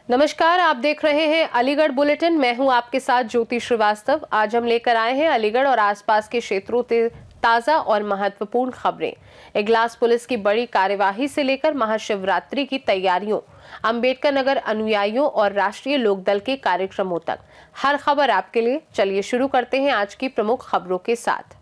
नमस्कार, आप देख रहे हैं अलीगढ़ बुलेटिन। मैं हूं आपके साथ ज्योति श्रीवास्तव। आज हम लेकर आए हैं अलीगढ़ और आसपास के क्षेत्रों से ताजा और महत्वपूर्ण खबरें। इगलास पुलिस की बड़ी कार्यवाही से लेकर महाशिवरात्रि की तैयारियों, अंबेडकर नगर अनुयायियों और राष्ट्रीय लोकदल के कार्यक्रमों तक हर खबर आपके लिए। चलिए शुरू करते हैं आज की प्रमुख खबरों के साथ।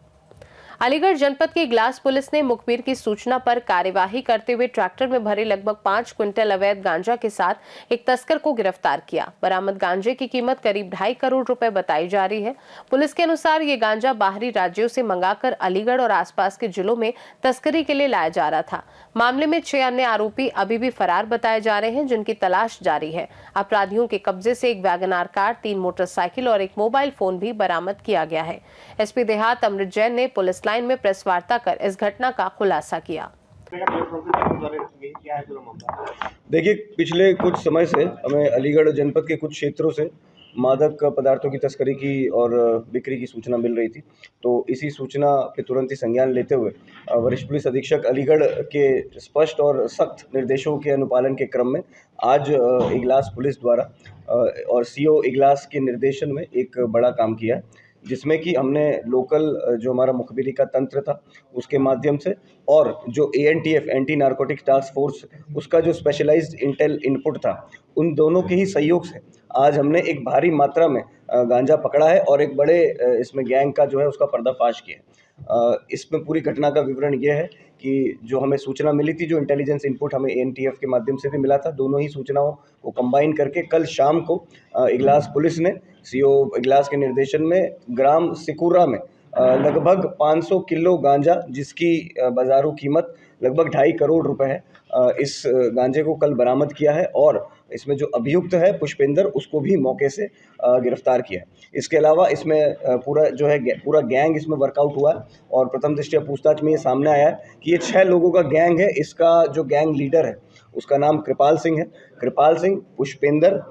अलीगढ़ जनपद की इगलास पुलिस ने मुखबिर की सूचना पर कार्यवाही करते हुए ट्रैक्टर में भरे लगभग 5 क्विंटल अवैध गांजा के साथ एक तस्कर को गिरफ्तार किया। बरामद गांजे की कीमत करीब 2.5 करोड़ रुपए बताई जा रही है। पुलिस के अनुसार ये गांजा बाहरी राज्यों से मंगाकर अलीगढ़ और आसपास के जिलों में तस्करी के लिए लाया जा रहा था। मामले में 6 अन्य आरोपी अभी भी फरार बताए जा रहे हैं, जिनकी तलाश जारी है। अपराधियों के कब्जे से एक वैगनार कार, 3 मोटरसाइकिल और एक मोबाइल फोन भी बरामद किया गया है। एसपी देहात अमृत जैन ने पुलिस लाइन में प्रेस वार्ता कर इस घटना का खुलासा किया। देखिए, पिछले कुछ समय से हमें अलीगढ़ जनपद के कुछ क्षेत्रों से मादक पदार्थों की तस्करी की और बिक्री की सूचना मिल रही थी। तो इसी सूचना पे तुरंत ही संज्ञान लेते हुए वरिष्ठ पुलिस अधीक्षक अलीगढ़ के स्पष्ट और सख्त निर्देशों के अनुपालन के क्रम में आज इगलास पुलिस द्वारा और सीओ इगलास के निर्देशन में एक बड़ा काम किया है, जिसमें कि हमने लोकल जो हमारा मुखबिरी का तंत्र था उसके माध्यम से और जो ANTF anti narcotics task force उसका जो स्पेशलाइज्ड इंटेल इनपुट था, उन दोनों के ही सहयोग से आज हमने एक भारी मात्रा में गांजा पकड़ा है और एक बड़े इसमें गैंग का जो है उसका पर्दाफाश किया है। इसमें पूरी घटना का विवरण ये है कि जो हमें सूचना मिली थी, जो इंटेलिजेंस इनपुट हमें ANTF के माध्यम से भी मिला था, दोनों ही सूचनाओं को कंबाइन करके कल शाम को इगलास पुलिस ने CO इगलास के निर्देशन में ग्राम सिकुरा में लगभग 500 किलो गांजा, जिसकी बाजारू कीमत लगभग 2.5 करोड़ रुपए है, इस गांजे को कल बरामद किया है और इसमें जो अभियुक्त है पुष्पेंद्र, उसको भी मौके से गिरफ्तार किया है। इसके अलावा इसमें पूरा जो है पूरा गैंग इसमें वर्कआउट हुआ है और प्रथम दृष्टया पूछताछ में ये सामने आया है कि ये 6 लोगों का गैंग है। इसका जो गैंग लीडर है उसका नाम कृपाल सिंह है। कृपाल सिंह, पुष्पेंद्र,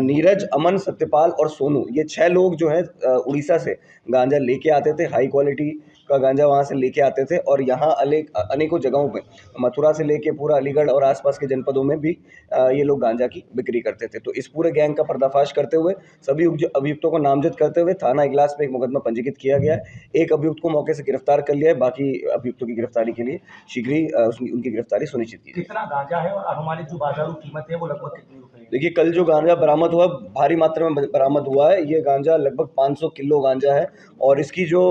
नीरज, अमन, सत्यपाल और सोनू, ये 6 लोग जो है उड़ीसा से गांजा लेके आते थे। हाई क्वालिटी का गांजा वहाँ से लेके आते थे और यहाँ अनेकों जगहों पे, मथुरा से लेके पूरा अलीगढ़ और आसपास के जनपदों में भी ये लोग गांजा की बिक्री करते थे। तो इस पूरे गैंग का पर्दाफाश करते हुए सभी अभियुक्तों को नामजद करते हुए थाना इगलास में एक मुकदमा पंजीकृत किया गया है। एक अभियुक्त को मौके से गिरफ्तार कर लिया है। बाकी अभियुक्तों की गिरफ्तारी के लिए शीघ्र ही उनकी गिरफ्तारी सुनिश्चित की। कितना गांजा है और हमारी जो बाजारू कीमत है वो लगभग कितनी रुपए है? देखिए, कल जो गांजा बरामद हुआ, भारी मात्रा में बरामद हुआ है। ये गांजा लगभग 500 किलो गांजा है और इसकी जो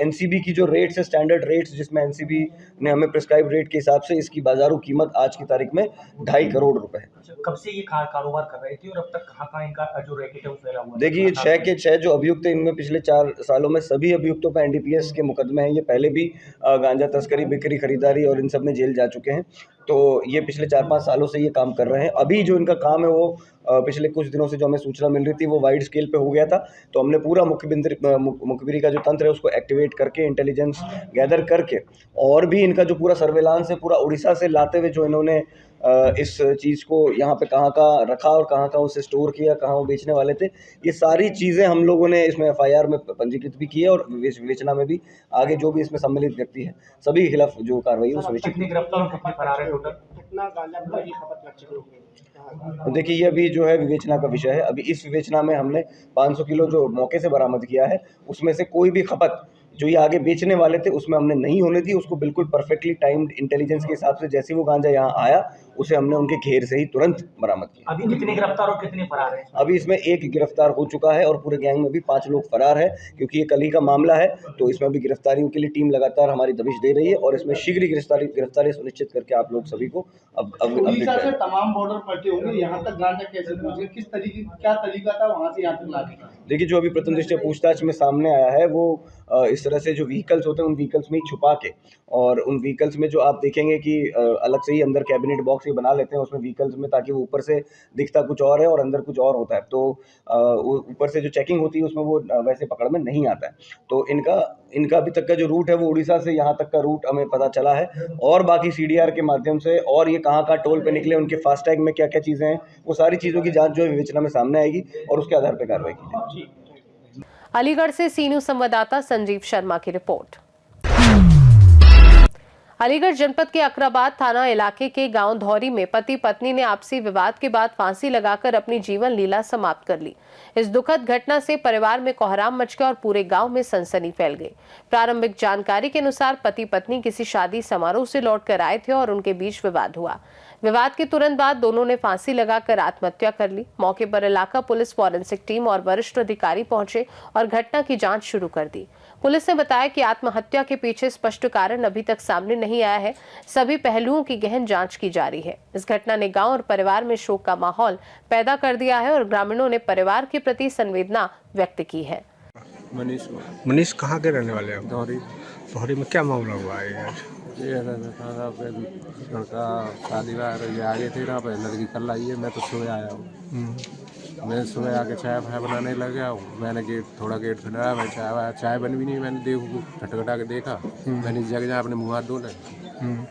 NCB की जो रेट्स है, स्टैंडर्ड रेट्स, जिसमें NCB ने हमें प्रिस्क्राइब रेट के हिसाब से इसकी बाजारू कीमत आज की तारीख में 2.5 करोड़ रुपए है। कब से ये कारोबार कर रहे थे और अब तक कहाँ इनका जो रैकेट है वो फैला हुआ है? देखिए, 6 के 6 जो अभियुक्त हैं, इनमें पिछले 4 सालों में सभी अभियुक्तों पर NDPS के मुकदमे हैं। ये पहले भी गांजा तस्करी, बिक्री, खरीदारी और इन सब में जेल जा चुके हैं। तो ये पिछले 4-5 सालों से ये काम कर रहे हैं। अभी जो इनका काम है वो पिछले कुछ दिनों से जो हमें सूचना मिल रही थी वो वाइड स्केल पे हो गया था। तो हमने पूरा मुखबिरी का जो तंत्र है उसको एक्टिवेट करके, इंटेलिजेंस गैदर करके और भी इनका जो पूरा सर्वेलांस है पूरा उड़ीसा से लाते हुए जो इन्होंने इस चीज़ को यहाँ पे कहाँ का रखा और कहाँ का उसे स्टोर किया, कहाँ वो बेचने वाले थे, ये सारी चीज़ें हम लोगों ने इसमें FIR में पंजीकृत भी की है और विवेचना में भी आगे जो भी इसमें सम्मिलित व्यक्ति है सभी के खिलाफ जो कार्रवाई है वो सुनिश्चित। कितने गिरफ्तार और कितने फरार है टोटल? कितना गांजा की खपत लग चुकी है? देखिए, ये अभी जो है विवेचना का विषय है। अभी इस विवेचना में हमने 500 किलो जो मौके से बरामद किया है उसमें से कोई भी खपत जो ये आगे बेचने वाले थे उसमें हमने नहीं होने दी। उसको बिल्कुल परफेक्टली टाइम्ड इंटेलिजेंस के हिसाब से जैसे वो गांजा यहाँ आया उसे हमने उनके घेर से ही तुरंत बरामद किया। अभी कितने गिरफ्तार और कितने फरार हैं? अभी इसमें 1 गिरफ्तार हो चुका है और पूरे गैंग में भी 5 लोग फरार है, क्योंकि ये कल ही का मामला है। तो इसमें अभी गिरफ्तारियों के लिए टीम लगातार हमारी दबिश दे रही है और इसमें शीघ्र गिरफ्तारी सुनिश्चित करके आप लोग सभी को उड़ीसा से तमाम बॉर्डर पलटे होंगे, यहाँ तक गांजा कैसे पहुंचे, किस तरीके, क्या तरीका था वहाँ से यहाँ तक लाने का? देखिए, जो अभी प्रथम दृष्टया पूछताछ में सामने आया है वो इस तरह से जो व्हीकल्स होते हैं उन व्हीकल्स में ही छुपा के और उन व्हीकल्स में जो आप देखेंगे कि अलग से ही अंदर कैबिनेट बॉक्स ये बना लेते हैं उसमें व्हीकल्स में, ताकि वो ऊपर से दिखता कुछ और है और अंदर कुछ और होता है। तो ऊपर से जो चेकिंग होती है उसमें वो वैसे पकड़ में नहीं आता है। तो इनका अभी तक का जो रूट है वो उड़ीसा से यहाँ तक का रूट हमें पता चला है और बाकी CDR के माध्यम से और ये कहाँ टोल पे निकले, उनके फास्टैग में क्या क्या चीज़ें हैं, वो सारी चीज़ों की जाँच जो है विवेचना में सामने आएगी और उसके आधार पर कार्रवाई की जाएगी। अलीगढ़ से सीनू संवाददाता संजीव शर्मा की रिपोर्ट। अलीगढ़ जनपद के अकराबाद थाना इलाके के गांव धौरी में पति पत्नी ने आपसी विवाद के बाद फांसी लगाकर अपनी जीवन लीला समाप्त कर ली। इस दुखद घटना से परिवार में कोहराम मच गया और पूरे गांव में सनसनी फैल गई। प्रारंभिक जानकारी के अनुसार पति पत्नी किसी शादी समारोह से लौटकर आए थे और उनके बीच विवाद हुआ। विवाद के तुरंत बाद दोनों ने फांसी लगाकर आत्महत्या कर ली। मौके पर इलाका पुलिस, फॉरेंसिक टीम और वरिष्ठ अधिकारी पहुंचे और घटना की जांच शुरू कर दी। पुलिस ने बताया कि आत्महत्या के पीछे स्पष्ट कारण अभी तक सामने नहीं आया है। सभी पहलुओं की गहन जांच की जा रही है। इस घटना ने गांव और परिवार में शोक का माहौल पैदा कर दिया है और ग्रामीणों ने परिवार के प्रति संवेदना व्यक्त की है। मनीष कहाँ के रहने वाले हैं? धौरी में क्या मामला हुआ है आज? ये लड़का शादी वादी आगे थे ना, लड़की कल आई है। मैं तो सुबह आया हूँ। मैं सुबह आके चाय फाय बनाने लग गया हूँ। मैंने थोड़ा गेट खुलाया, मैं चाय बन भी नहीं। मैंने खटखटा के देखा, मैंने जगह अपने मुँह हाथ धोले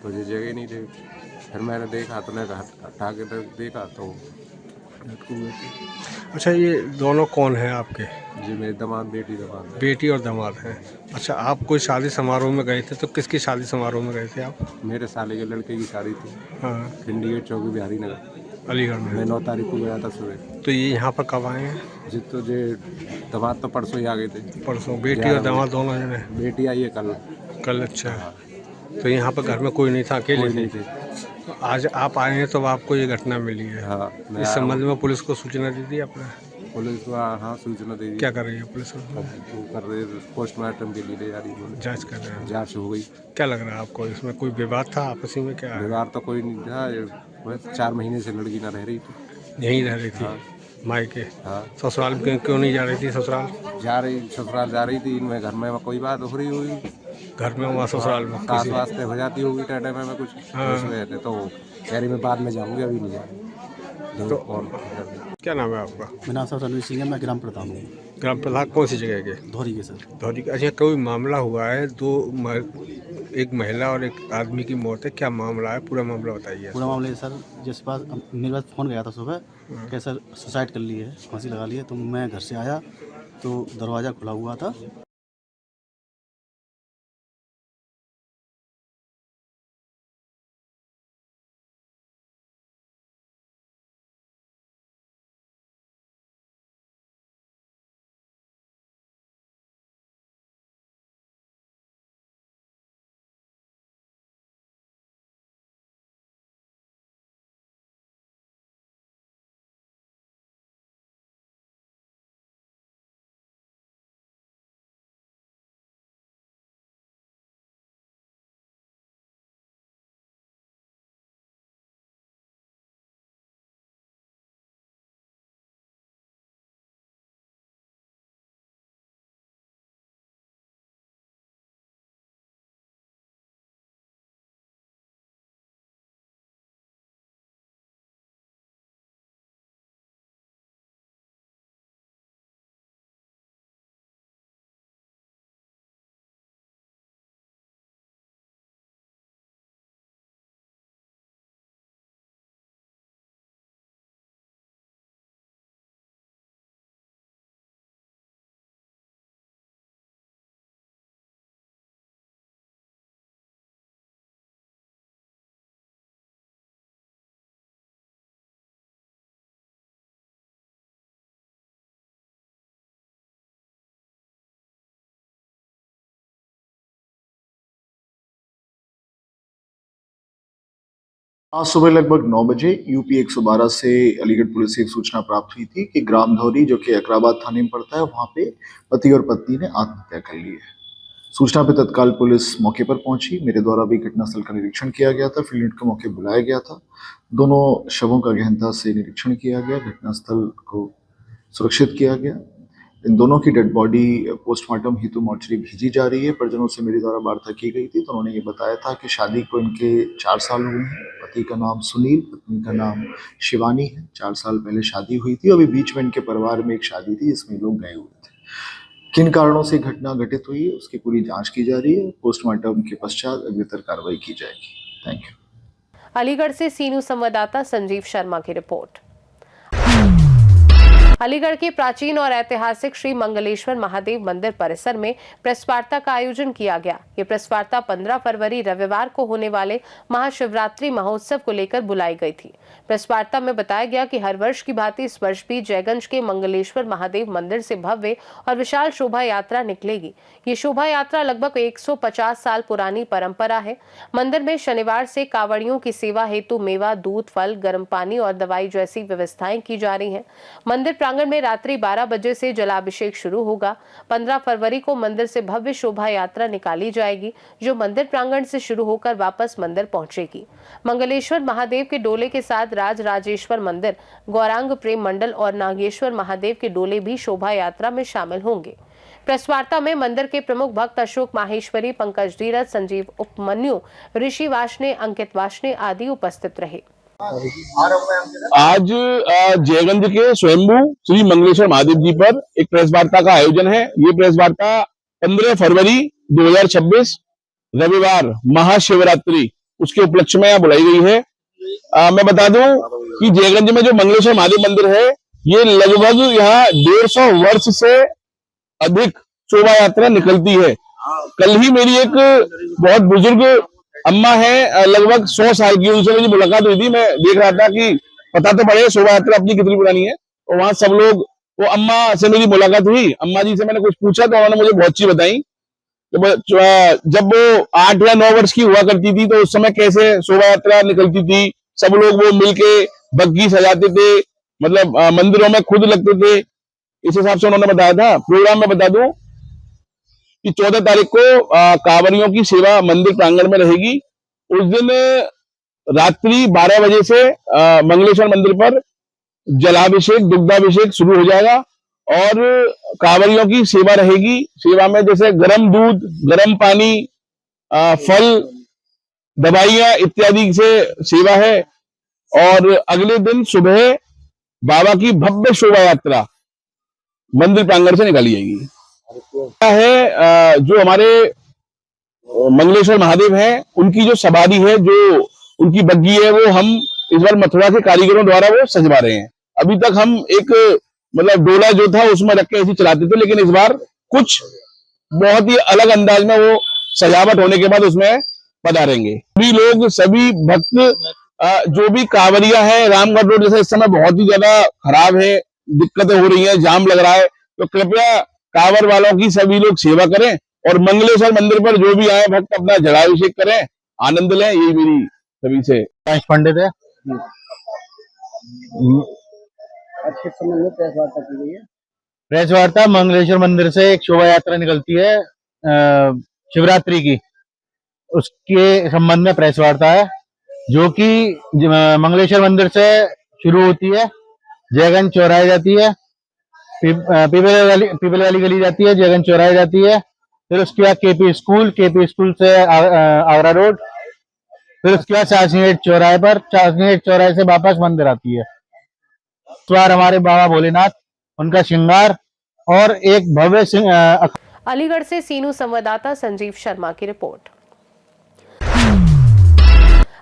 तो ये जगह नहीं थे। फिर मैंने देखा तो मैंने हटा के देखा तो अच्छा, ये दोनों कौन हैं आपके? जी मेरे दामाद बेटी और दामाद हैं। अच्छा, आप कोई शादी समारोह में गए थे तो किसकी शादी समारोह में गए थे आप? मेरे साले के लड़के की शादी थी। हाँ, खिंडी गेट चौकी बिहारी नगर अलीगढ़ में। मैं 9 तारीख को गया था सुबह। तो ये यहाँ पर कब आए हैं? जी तो ये दामाद तो परसों ही आ गए थे। परसों? बेटी और दामाद दोनों जने? बेटी आई है कल। अच्छा, तो यहाँ पर घर में कोई नहीं था, अकेले नहीं थे। तो आज आप आए हैं तो आपको ये घटना मिली है। हाँ, इस संबंध में पुलिस को सूचना दी थी आपने? पुलिस को हाँ सूचना दे दी। क्या कर रही है पुलिस? वो कर रहे पोस्टमार्टम के लिए ले जा रही है। जांच कर रहे हैं। जांच हो गई। क्या लग रहा है आपको, इसमें कोई विवाद था आपसी में? क्या विवाद तो कोई नहीं था। 4 महीने से लड़की ना रह रही थी, यहीं रह रही थी? हाँ। मायके? हाँ, ससुराल क्यों नहीं जा रही थी? ससुराल ससुराल जा रही थी। इनमें घर में कोई बात हो रही हुई, घर में वहाँ ससुराल में कास वास्ते हो जाती होगी टाइम में कुछ उसमें तो कह रही मैं बाद में जाऊँगी, अभी नहीं जाऊँगी। तो क्या नाम है आपका? मेरा नाम सर रणवीर सिंह है। मैं ग्राम प्रधान हूँ। ग्राम प्रधान कौन सी जगह के? धौरी के सर। धौरी का? अच्छा, कोई मामला हुआ है? एक महिला और एक आदमी की मौत है, क्या मामला है? पूरा मामला बताइए। पूरा मामला है सर, जिस पास मेरे पास फ़ोन गया था सुबह कि सर सुसाइड कर ली है, फांसी लगा ली है। तो मैं घर से आया तो दरवाज़ा खुला हुआ था। आज सुबह लगभग 9 बजे यूपी 112 से अलीगढ़ पुलिस से एक सूचना प्राप्त हुई थी कि ग्राम धौरी, जो कि अकराबाद थाने में पड़ता है, वहां पे पति और पत्नी ने आत्महत्या कर ली है। सूचना पे तत्काल पुलिस मौके पर पहुंची। मेरे द्वारा भी घटनास्थल का निरीक्षण किया गया था। फील्ड यूनिट को मौके बुलाया गया था। दोनों शवों का गहनता से निरीक्षण किया गया। घटनास्थल को सुरक्षित किया गया। इन दोनों की डेड बॉडी पोस्टमार्टम हेतु मॉर्चरी भेजी जा रही है। परिजनों से मेरे द्वारा वार्ता की गई थी तो उन्होंने ये बताया था कि शादी को इनके 4 साल हुए हैं। पति का नाम सुनील, पत्नी का नाम शिवानी है। 4 साल पहले शादी हुई थी। अभी बीच में इनके परिवार में एक शादी थी जिसमें लोग गए हुए थे। किन कारणों से घटना घटित हुई है उसकी पूरी जांच की जा रही है। पोस्टमार्टम के पश्चात अग्रितर कार्रवाई की जाएगी। Thank you. अलीगढ़ से सीनू संवाददाता संजीव शर्मा की रिपोर्ट। अलीगढ़ के प्राचीन और ऐतिहासिक श्री मंगलेश्वर महादेव मंदिर परिसर में प्रेस वार्ता का आयोजन किया गया। ये प्रेस वार्ता 15 फरवरी रविवार को होने वाले महाशिवरात्रि महोत्सव को लेकर बुलाई गई थी। प्रेस वार्ता में बताया गया कि हर वर्ष की भांति इस वर्ष भी जयगंज के मंगलेश्वर महादेव मंदिर से भव्य और विशाल शोभा यात्रा निकलेगी। ये शोभा यात्रा लगभग 150 साल पुरानी परंपरा है। मंदिर में शनिवार से कांवड़ियों की सेवा हेतु मेवा, दूध, फल, गर्म पानी और दवाई जैसी व्यवस्थाएं की जा रही हैं। मंदिर प्रांगण में रात्रि 12 बजे से जलाभिषेक शुरू होगा। 15 फरवरी को मंदिर से भव्य शोभा यात्रा निकाली जाएगी, जो मंदिर प्रांगण से शुरू होकर वापस मंदिर पहुंचेगी। मंगलेश्वर महादेव के डोले के साथ राज राजेश्वर मंदिर, गौरांग प्रेम मंडल और नागेश्वर महादेव के डोले भी शोभा यात्रा में शामिल होंगे। प्रेस वार्ता में मंदिर के प्रमुख भक्त अशोक माहेश्वरी, पंकज धीरज, संजीव उपमन्यु, ऋषि वाशने, अंकित वाशने आदि उपस्थित रहे। आज जयगंज के स्वयंभू श्री मंगलेश्वर महादेव जी पर एक प्रेस वार्ता का आयोजन है। ये प्रेस वार्ता 15 फरवरी 2026 रविवार महाशिवरात्रि उसके उपलक्ष्य में यहाँ बुलाई गई है। मैं बता दूं कि जयगंज में जो मंगलेश्वर महादेव मंदिर है, ये लगभग यहाँ 150 वर्ष से अधिक शोभा यात्रा निकलती है। कल ही मेरी एक बहुत बुजुर्ग अम्मा है, लगभग 100 साल की, उनसे मेरी मुलाकात हुई थी। मैं देख रहा था कि पता तो पड़े शोभा यात्रा अपनी कितनी पुरानी है। और वहां सब लोग, वो अम्मा से मेरी मुलाकात हुई, अम्मा जी से मैंने कुछ पूछा तो उन्होंने मुझे बहुत चीज बताई। जब वो 8 या 9 वर्ष की हुआ करती थी तो उस समय कैसे शोभा यात्रा निकलती थी, सब लोग वो मिलके बग्घी सजाते थे, मतलब मंदिरों में खुद लगते थे। इस हिसाब से उन्होंने बताया था। प्रोग्राम में बता दूं कि 14 तारीख को कांवड़ियों की सेवा मंदिर प्रांगण में रहेगी। उस दिन रात्रि 12 बजे से मंगलेश्वर मंदिर पर जलाभिषेक, दुग्धाभिषेक शुरू हो जाएगा और कांवड़ियों की सेवा रहेगी। सेवा में जैसे गर्म दूध, गर्म पानी, फल, दवाइयां इत्यादि से सेवा है। और अगले दिन सुबह बाबा की भव्य शोभा यात्रा मंदिर प्रांगण से निकाली जाएगी। है जो हमारे मंगलेश्वर महादेव हैं, उनकी जो सवारी है, जो उनकी बग्घी है, वो हम इस बार मथुरा के कारीगरों द्वारा वो सजवा रहे हैं। अभी तक हम एक मतलब डोला जो था उसमें रख के ऐसे चलाते थे, लेकिन इस बार कुछ बहुत ही अलग अंदाज में वो सजावट होने के बाद उसमें पधारेंगे। सभी लोग, सभी भक्त, जो भी कांवड़िया है, रामगढ़ रोड जैसे इस समय बहुत ही ज्यादा खराब है, दिक्कतें हो रही है, जाम लग रहा है, तो कृपया कांवड़ वालों की सभी लोग सेवा करें और मंगलेश्वर मंदिर पर जो भी आए भक्त अपना जलाभिषेक करें, आनंद लें। यही मेरी सभी से पंडित है। अच्छे समय में प्रेस वार्ता की गई है। प्रेस वार्ता मंगलेश्वर मंदिर से एक शोभा यात्रा निकलती है शिवरात्रि की, उसके संबंध में प्रेस वार्ता है, जो कि मंगलेश्वर मंदिर से शुरू होती है, जयगंज चौराहे जाती है, पीपल वाली गली जाती है, जयगंज चौराहे जाती है, फिर उसके बाद केपी स्कूल से आगरा रोड, फिर उसके बाद चाशनी गेट चौराहे पर, चाशनी गेट चौराहे से वापस मंदिर आती है। इस बार हमारे बाबा भोलेनाथ, उनका श्रृंगार और एक भव्य अलीगढ़ से सीनू संवाददाता संजीव शर्मा की रिपोर्ट।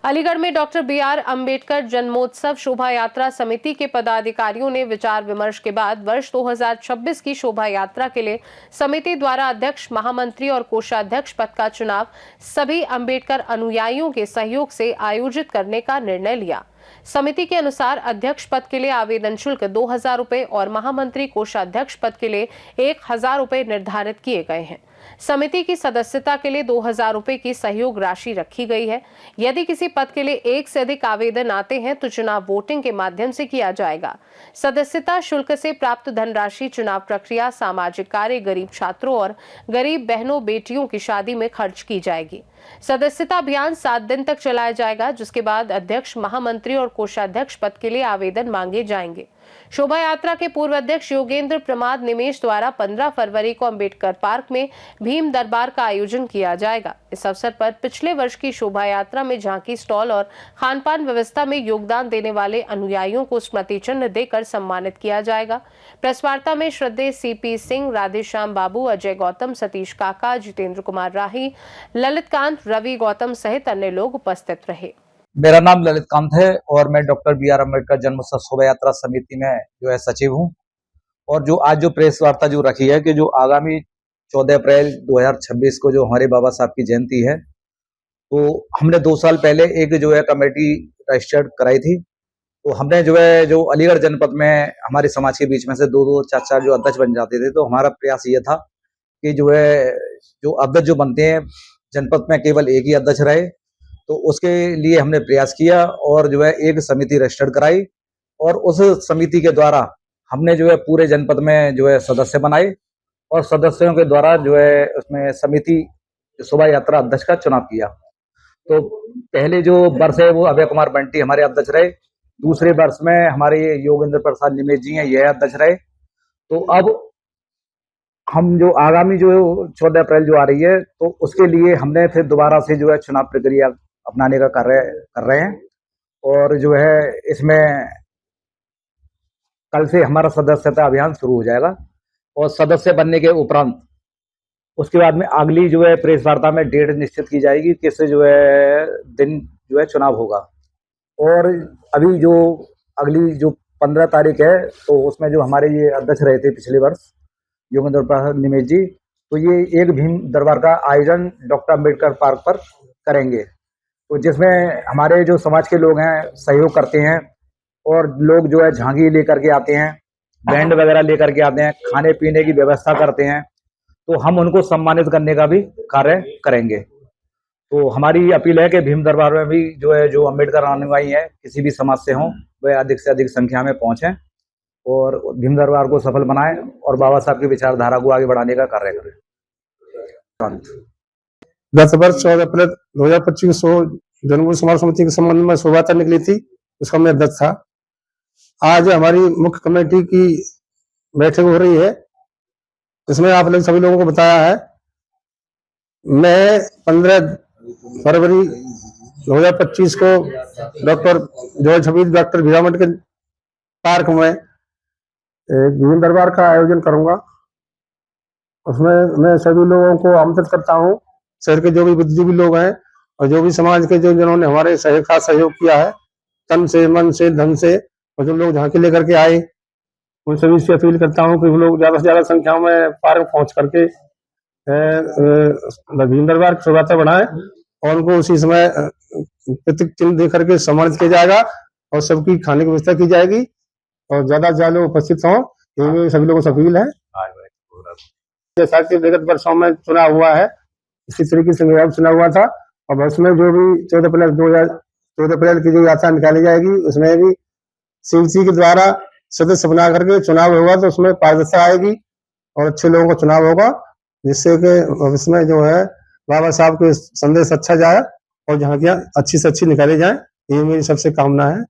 अलीगढ़ में डॉक्टर BR अंबेडकर जन्मोत्सव शोभा यात्रा समिति के पदाधिकारियों ने विचार विमर्श के बाद वर्ष 2026 की शोभा यात्रा के लिए समिति द्वारा अध्यक्ष, महामंत्री और कोषाध्यक्ष पद का चुनाव सभी अंबेडकर अनुयायियों के सहयोग से आयोजित करने का निर्णय लिया। समिति के अनुसार अध्यक्ष पद के लिए आवेदन शुल्क 2000 रुपए और महामंत्री कोषाध्यक्ष पद के लिए 1000 रुपए निर्धारित किए गए हैं। समिति की सदस्यता के लिए 2000 रुपए की सहयोग राशि रखी गई है। यदि किसी पद के लिए एक से अधिक आवेदन आते हैं तो चुनाव वोटिंग के माध्यम से किया जाएगा। सदस्यता शुल्क से प्राप्त धनराशि चुनाव प्रक्रिया, सामाजिक कार्य, गरीब छात्रों और गरीब बहनों बेटियों की शादी में खर्च की जाएगी। सदस्यता अभियान 7 दिन तक चलाया जाएगा, जिसके बाद अध्यक्ष, महामंत्री और कोषाध्यक्ष पद के लिए आवेदन मांगे जाएंगे। शोभा यात्रा के पूर्व अध्यक्ष योगेंद्र प्रमाद निमेश द्वारा 15 फरवरी को अंबेडकर पार्क में भीम दरबार का आयोजन किया जाएगा। इस अवसर पर पिछले वर्ष की शोभा यात्रा में झांकी, स्टॉल और खानपान व्यवस्था में योगदान देने वाले अनुयायियों को स्मृति चिन्ह देकर सम्मानित किया जाएगा। प्रेस वार्ता में श्रद्धेय CP सिंह, राधेश्याम बाबू, अजय गौतम, सतीश काका, जितेंद्र कुमार राही, ललित कांत, रवि गौतम सहित अन्य लोग उपस्थित रहे। मेरा नाम ललित कांत है और मैं डॉक्टर BR अंबेडकर जन्मोत्सव शोभा यात्रा समिति में जो है सचिव हूँ। और जो आज जो प्रेस वार्ता जो रखी है कि जो आगामी 14 अप्रैल 2026 को जो हमारे बाबा साहब की जयंती है, तो हमने 2 साल पहले एक जो है कमेटी रजिस्टर्ड कराई थी। तो हमने जो है जो अलीगढ़ जनपद में हमारे समाज के बीच में से 2-2 4-4 जो अध्यक्ष बन जाते थे, तो हमारा प्रयास ये था कि जो है जो अध्यक्ष जो बनते हैं जनपद में केवल एक ही अध्यक्ष रहे। तो उसके लिए हमने प्रयास किया और जो है एक समिति रजिस्टर्ड कराई और उस समिति के द्वारा हमने जो है पूरे जनपद में जो है सदस्य बनाए और सदस्यों के द्वारा जो है उसमें समिति शोभा यात्रा अध्यक्ष का चुनाव किया। तो पहले जो वर्ष है वो अभय कुमार बंटी हमारे अध्यक्ष रहे, दूसरे वर्ष में हमारे योगेंद्र प्रसाद निमेश जी हैं, यह अध्यक्ष रहे। तो अब हम जो आगामी जो 14 अप्रैल जो आ रही है, तो उसके लिए हमने फिर दोबारा से जो है चुनाव प्रक्रिया अपनाने का कार्य कर रहे हैं और जो है इसमें कल से हमारा सदस्यता अभियान शुरू हो जाएगा और सदस्य बनने के उपरांत उसके बाद में अगली जो है प्रेस वार्ता में डेट निश्चित की जाएगी, किस जो है दिन जो है चुनाव होगा। और अभी जो अगली जो 15 तारीख है, तो उसमें जो हमारे ये अध्यक्ष रहे थे पिछले वर्ष योगेंद्र प्रसाद निमेश जी, तो ये एक भीम दरबार का आयोजन डॉक्टर अम्बेडकर पार्क पर करेंगे, तो जिसमें हमारे जो समाज के लोग हैं सहयोग करते हैं और लोग जो है झांकी लेकर के आते हैं, बैंड वगैरह लेकर के आते हैं, खाने पीने की व्यवस्था करते हैं, तो हम उनको सम्मानित करने का भी कार्य करेंगे। तो हमारी अपील है कि भीम दरबार में भी जो है जो अम्बेडकर अनुयायी हैं किसी भी समाज से हों, वह अधिक से अधिक संख्या में पहुंचें और भीम दरबार को सफल बनाएं और बाबा साहब की विचारधारा को आगे बढ़ाने का कार्य करें। 10 वर्ष 14 अप्रैल 2025 को जन्मभूमि समाज समिति के संबंध में शोभा यात्रा निकली थी, उसका मैं अध्यक्ष था। आज हमारी मुख्य कमेटी की बैठक हो रही है, इसमें आप लोग सभी लोगों को बताया है। मैं 15 फरवरी 2025 को doctor George Hamid doctor Bhim Ambedkar park में भीम दरबार का आयोजन करूंगा। उसमें मैं सभी लोगों को आमंत्रित करता हूं, शहर के जो भी बुद्धिजीवी लोग हैं और जो भी समाज के जिन्होंने हमारे खास सहयोग किया है तन से मन से धन से, और जो लोग झांकी लेकर के आए, उन सभी से अपील करता हूं कि वो लोग ज्यादा से ज्यादा संख्या में पार्क पहुंच करके भीम दरबार की शोभा यात्रा बढ़ाएं और उनको उसी समय प्रतीक चिन्ह दे करके सम्मानित किया जाएगा और सबकी खाने की व्यवस्था की जाएगी और ज्यादा से ज्यादा लोग उपस्थित हों, ये सभी लोगों से अपील है। जैसा कि विगत वर्षों में चुनाव हुआ है, इसी तरीके से मेरा चुनाव हुआ था और उसमें जो भी 14 अप्रैल की जो यात्रा निकाली जाएगी, उसमें भी सीएमसी के द्वारा सदस्य बना करके चुनाव होगा, तो उसमें पारदर्शिता आएगी और अच्छे लोगों का चुनाव होगा, जिससे कि भविष्य में जो है बाबा साहब के संदेश अच्छा जाए और झांकियां अच्छी से अच्छी निकाली जाए, ये मेरी सबसे कामना है।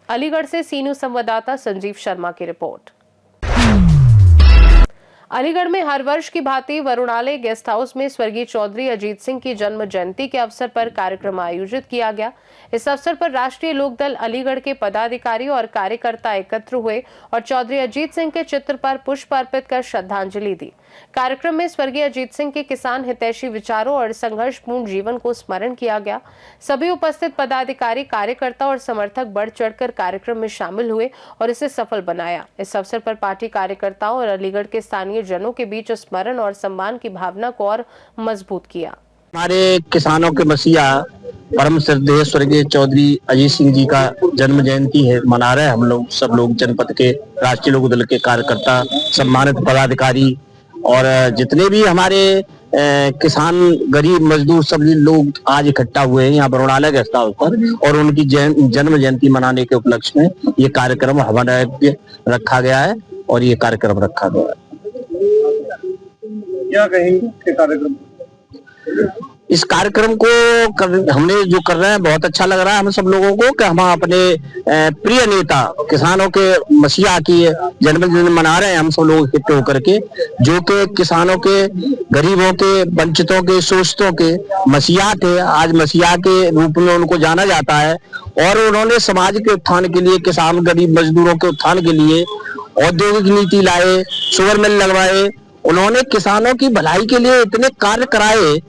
अलीगढ़ से सीनू संवाददाता संजीव शर्मा की रिपोर्ट। अलीगढ़ में हर वर्ष की भांति वरुणालय गेस्ट हाउस में स्वर्गीय चौधरी अजीत सिंह की जन्म जयंती के अवसर पर कार्यक्रम आयोजित किया गया। इस अवसर पर राष्ट्रीय लोकदल अलीगढ़ के पदाधिकारी और कार्यकर्ता एकत्र हुए और चौधरी अजीत सिंह के चित्र पर पुष्प अर्पित कर श्रद्धांजलि दी। कार्यक्रम में स्वर्गीय अजीत सिंह के किसान हितैषी विचारों और संघर्षपूर्ण जीवन को स्मरण किया गया। सभी उपस्थित पदाधिकारी, कार्यकर्ता और समर्थक बढ़ चढ़कर कार्यक्रम में शामिल हुए और इसे सफल बनाया। इस अवसर पर पार्टी कार्यकर्ताओं और अलीगढ़ के स्थानीय जनों के बीच स्मरण और सम्मान की भावना को और मजबूत किया। हमारे किसानों के मसीहा परम श्रद्धेय स्वर्गीय चौधरी अजीत सिंह जी का जन्म जयंती है, मना रहे हैं हम लोग सब लोग, जनपद के राष्ट्रीय लोकदल के कार्यकर्ता, सम्मानित पदाधिकारी और जितने भी हमारे किसान, गरीब, मजदूर सभी लोग आज इकट्ठा हुए हैं यहाँ वरुणालय गेस्ट हाउस पर और उनकी जन्म जयंती मनाने के उपलक्ष्य में ये कार्यक्रम हमारा रखा गया है और ये कार्यक्रम रखा गया है। क्या कहेंगे कार्यक्रम? इस कार्यक्रम को हमने जो कर रहे हैं बहुत अच्छा लग रहा है हम सब लोगों को कि हम अपने प्रिय नेता किसानों के मसीहा की जन्मदिन मना रहे हैं हम सब लोग इकट्ठे होकर के, जो कि किसानों के, गरीबों के, वंचितों के, शोषितों के मसीहा थे। आज मसीहा के रूप में उनको जाना जाता है और उन्होंने समाज के उत्थान के लिए, किसान, गरीब, मजदूरों के उत्थान के लिए औद्योगिक नीति लाए, शुगर मिल लगवाए, उन्होंने किसानों की भलाई के लिए इतने कार्य कराए।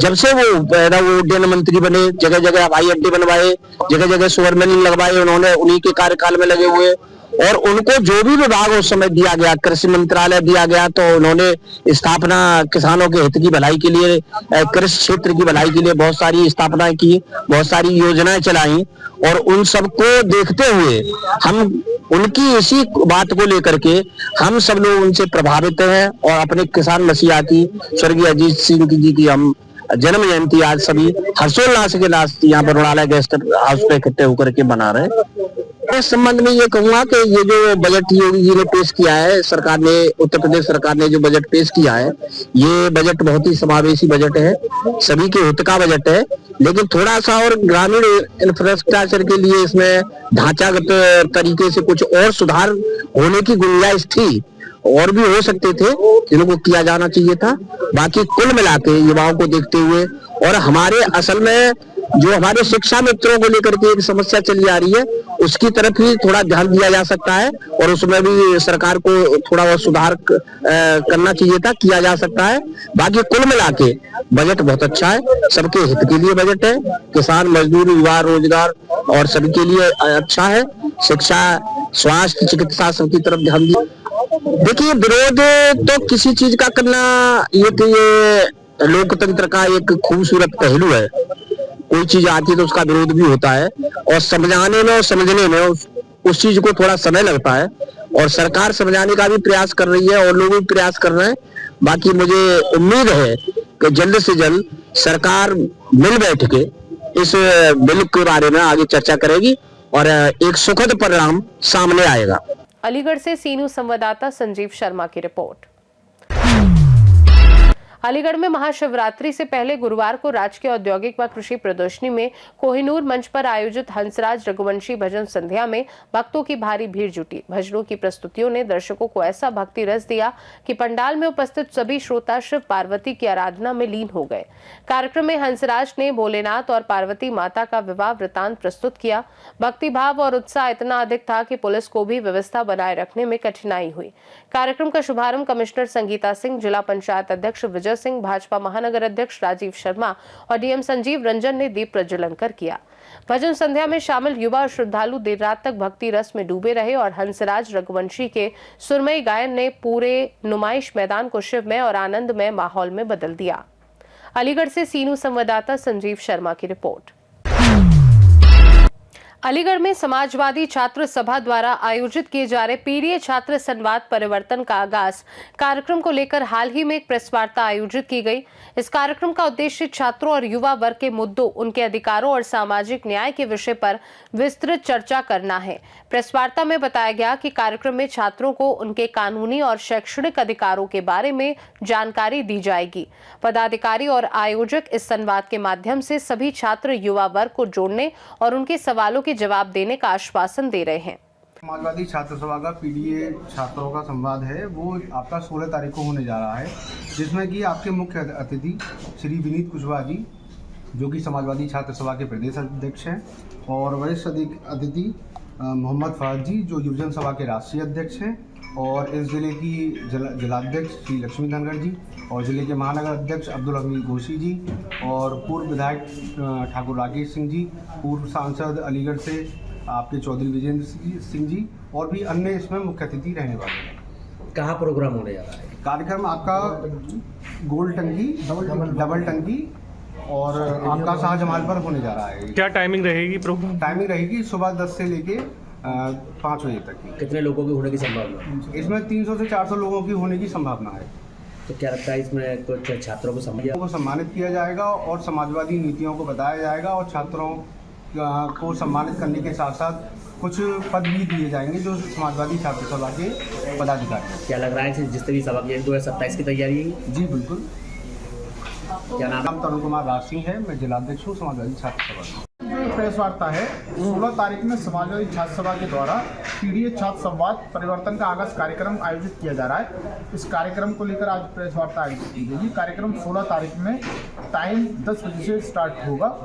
जब से वो उड्डयन मंत्री बने, जगह जगह हवाई अड्डे बनवाए, जगह जगह शुगर मिल लगवाए, उन्होंने उन्हीं के कार्यकाल में लगे हुए और उनको जो भी विभाग उस समय दिया गया, कृषि मंत्रालय दिया गया, तो उन्होंने स्थापना किसानों के हित की भलाई के लिए, कृषि क्षेत्र की भलाई के लिए बहुत सारी स्थापनाएं की, बहुत सारी योजनाएं चलाई। और उन सबको देखते हुए हम उनकी इसी बात को लेकर के हम सब लोग उनसे प्रभावित हैं और अपने किसान मसीहा की स्वर्गीय अजीत सिंह जी की हम जन्म जयंती आज सभी हर्षोल्लास के साथ यहाँ पर रुणालय गेस्ट हाउस पे इकट्ठे होकर के मना रहे हैं। इस संबंध में ये कहूंगा कि ये जो बजट योगी जी ने पेश किया है, सरकार ने, उत्तर प्रदेश सरकार ने जो बजट पेश किया है, ये बजट बहुत ही समावेशी बजट है, सभी के हित का बजट है। लेकिन थोड़ा सा और ग्रामीण इंफ्रास्ट्रक्चर के लिए इसमें ढांचागत तरीके से कुछ और सुधार होने की गुंजाइश थी, और भी हो सकते थे जिनको किया जाना चाहिए था। बाकी कुल मिला के युवाओं को देखते हुए और हमारे असल में जो हमारे शिक्षा मित्रों को लेकर के एक समस्या चली आ रही है, उसकी तरफ ही थोड़ा ध्यान दिया जा सकता है और उसमें भी सरकार को थोड़ा और सुधार करना चाहिए था, किया जा सकता है। बाकी कुल मिला के बजट बहुत अच्छा है, सबके हित के लिए बजट है, किसान, मजदूर, युवा, रोजगार और सभी के लिए अच्छा है। शिक्षा, स्वास्थ्य, चिकित्सा सबकी तरफ ध्यान दिया। देखिए, विरोध तो किसी चीज का करना ये तो ये लोकतंत्र का एक खूबसूरत पहलू है। कोई चीज आती है तो उसका विरोध भी होता है और समझाने में और समझने में उस चीज को थोड़ा समय लगता है और सरकार समझाने का भी प्रयास कर रही है और लोग भी प्रयास कर रहे हैं। बाकी मुझे उम्मीद है कि जल्द से जल्द सरकार मिल बैठ के इस बिल के बारे में आगे चर्चा करेगी और एक सुखद परिणाम सामने आएगा। अलीगढ़ से सीनू संवाददाता संजीव शर्मा की रिपोर्ट। अलीगढ़ में महाशिवरात्रि से पहले गुरुवार को राजकीय औद्योगिक व कृषि प्रदर्शनी में कोहिनूर मंच पर आयोजित हंसराज रघुवंशी भजन संध्या में भक्तों की भारी भीड़ जुटी। भजनों की प्रस्तुतियों ने दर्शकों को ऐसा भक्ति रस दिया कि पंडाल में उपस्थित सभी श्रोता शिव पार्वती की आराधना में लीन हो गए। कार्यक्रम में हंसराज ने भोलेनाथ और पार्वती माता का विवाह वृतांत प्रस्तुत किया। भक्ति भाव और उत्साह इतना अधिक था कि पुलिस को भी व्यवस्था बनाए रखने में कठिनाई हुई। कार्यक्रम का शुभारंभ कमिश्नर संगीता सिंह, जिला पंचायत अध्यक्ष विजय सिंह, भाजपा महानगर अध्यक्ष राजीव शर्मा और डीएम संजीव रंजन ने दीप प्रज्वलन कर किया। भजन संध्या में शामिल युवा और श्रद्धालु देर रात तक भक्ति रस में डूबे रहे और हंसराज रघुवंशी के सुरमई गायन ने पूरे नुमाइश मैदान को शिवमय और आनंदमय माहौल में बदल दिया। अलीगढ़ से सीनू संवाददाता संजीव शर्मा की रिपोर्ट। अलीगढ़ में समाजवादी छात्र सभा द्वारा आयोजित किए जा रहे पीढ़ीय छात्र संवाद परिवर्तन का आगाज कार्यक्रम को लेकर हाल ही में एक प्रेस वार्ता आयोजित की गई। इस कार्यक्रम का उद्देश्य छात्रों और युवा वर्ग के मुद्दों, उनके अधिकारों और सामाजिक न्याय के विषय पर विस्तृत चर्चा करना है। प्रेस वार्ता में बताया गया कि कार्यक्रम में छात्रों को उनके कानूनी और शैक्षणिक अधिकारों के बारे में जानकारी दी जाएगी। पदाधिकारी और आयोजक इस संवाद के माध्यम से सभी छात्र युवा वर्ग को जोड़ने और उनके सवालों के जवाब देने का आश्वासन दे रहे हैं। समाजवादी छात्र सभा का पीडीए छात्रों का संवाद है, वो आपका 16 तारीख को होने जा रहा है, जिसमें कि आपके मुख्य अतिथि श्री विनीत कुशवाहा जी, जो कि समाजवादी छात्र सभा के प्रदेश अध्यक्ष हैं, और वरिष्ठ अतिथि मोहम्मद फहद जी, जो युवजन सभा के राष्ट्रीय अध्यक्ष हैं, और इस जिले की जिलाध्यक्ष श्री लक्ष्मी धनगढ़ जी, और जिले के महानगर अध्यक्ष अब्दुल हमीद गोशी जी, और पूर्व विधायक ठाकुर राकेश सिंह जी, पूर्व सांसद अलीगढ़ से आपके चौधरी विजेंद्र सिंह जी, और भी अन्य इसमें मुख्य अतिथि रहने वाले हैं। कहाँ प्रोग्राम होने जा रहा है? कार्यक्रम आपका गोल टंकी, डबल टंकी और आपका शाहजमाल पर होने जा रहा है। क्या टाइमिंग रहेगी प्रोग्राम? टाइमिंग रहेगी सुबह 10 से लेके 5 बजे तक की। कितने लोगों की होने की संभावना? इसमें 300 से 400 लोगों की होने की संभावना है। तो क्या लगता है इसमें कुछ छात्रों को सम्मानित किया जाएगा और समाजवादी नीतियों को बताया जाएगा, और छात्रों को सम्मानित करने के साथ साथ कुछ पद भी दिए जाएंगे जो समाजवादी छात्र सभा के पदाधिकारी हैं। क्या लग रहा है कि जिस तरह सभा की 2027 की तैयारी है? जी बिल्कुल। क्या नाम? तरुण कुमार राज सिंह है, मैं जिलाध्यक्ष हूँ समाजवादी छात्र सभा। जो प्रेस वार्ता है 16 तारीख में समाजवादी छात्र सभा के द्वारा पीडीए छात्र संवाद परिवर्तन का आगाज कार्यक्रम आयोजित किया जा रहा है। इस कार्यक्रम को लेकर आज प्रेस वार्ता आयोजित की गई। कार्यक्रम 16 तारीख में टाइम 10 बजे से स्टार्ट होगा।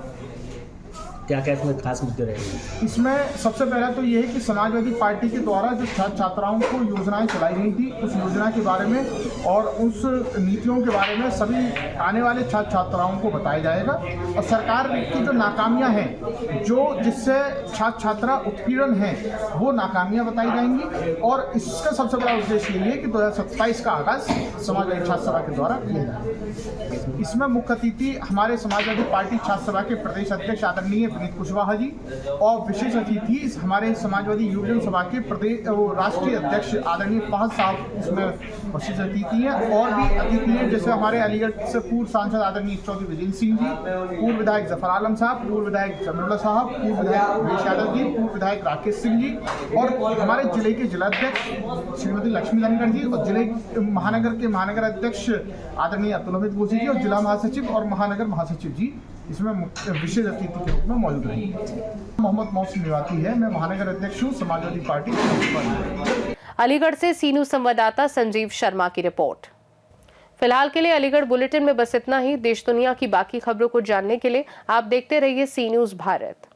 क्या क्या इसमें खास मुद्दे रहेंगे? इसमें सबसे पहला तो ये है कि समाजवादी पार्टी के द्वारा जो छात्र छात्राओं को योजनाएं चलाई गई थी उस योजना के बारे में और उस नीतियों के बारे में सभी आने वाले छात्र छात्राओं को बताया जाएगा। और सरकार की जो नाकामियां हैं, जो जिससे छात्र छात्रा उत्पीड़न है, वो नाकामियां बताई जाएंगी। और इसका सबसे बड़ा उद्देश्य ये है कि 2027 का आगाज समाजवादी छात्र सभा के द्वारा किया जाए। इसमें मुख्य अतिथि हमारे समाजवादी पार्टी छात्र सभा के प्रदेश अध्यक्ष आदरणीय विनीत कुशवाहा जी और विशेष अतिथि हमारे समाजवादी युवजन सभा के राष्ट्रीय अध्यक्ष आदरणीय फहद साहब इसमें विशेष अतिथि हैं। और भी अतिथि हैं जैसे हमारे अलीगढ़ से पूर्व सांसद आदरणीय चौधरी विजेंद्र सिंह जी, पूर्व विधायक जफर आलम साहब, पूर्व विधायक जमीरुल्लाह साहब, पूर्व विधायक उमेश यादव जी, पूर्व विधायक राकेश सिंह जी और हमारे जिले के जिलाध्यक्ष श्रीमती लक्ष्मी धनखड़ जी और जिले महानगर के महानगर अध्यक्ष आदरणीय अतुल अमित घोषी जी और जिला महासचिव और महानगर महासचिव जी इसमें विशेष अतिथि के रूप में मौजूद रहेंगे। मोहम्मद मौसम निवाती है, मैं महानगर अध्यक्ष हूँ समाजवादी पार्टी। अलीगढ़ से सीनू संवाददाता संजीव शर्मा की रिपोर्ट। फिलहाल के लिए अलीगढ़ बुलेटिन में बस इतना ही। देश दुनिया की बाकी खबरों को जानने के लिए आप देखते रहिए सी न्यूज़ भारत।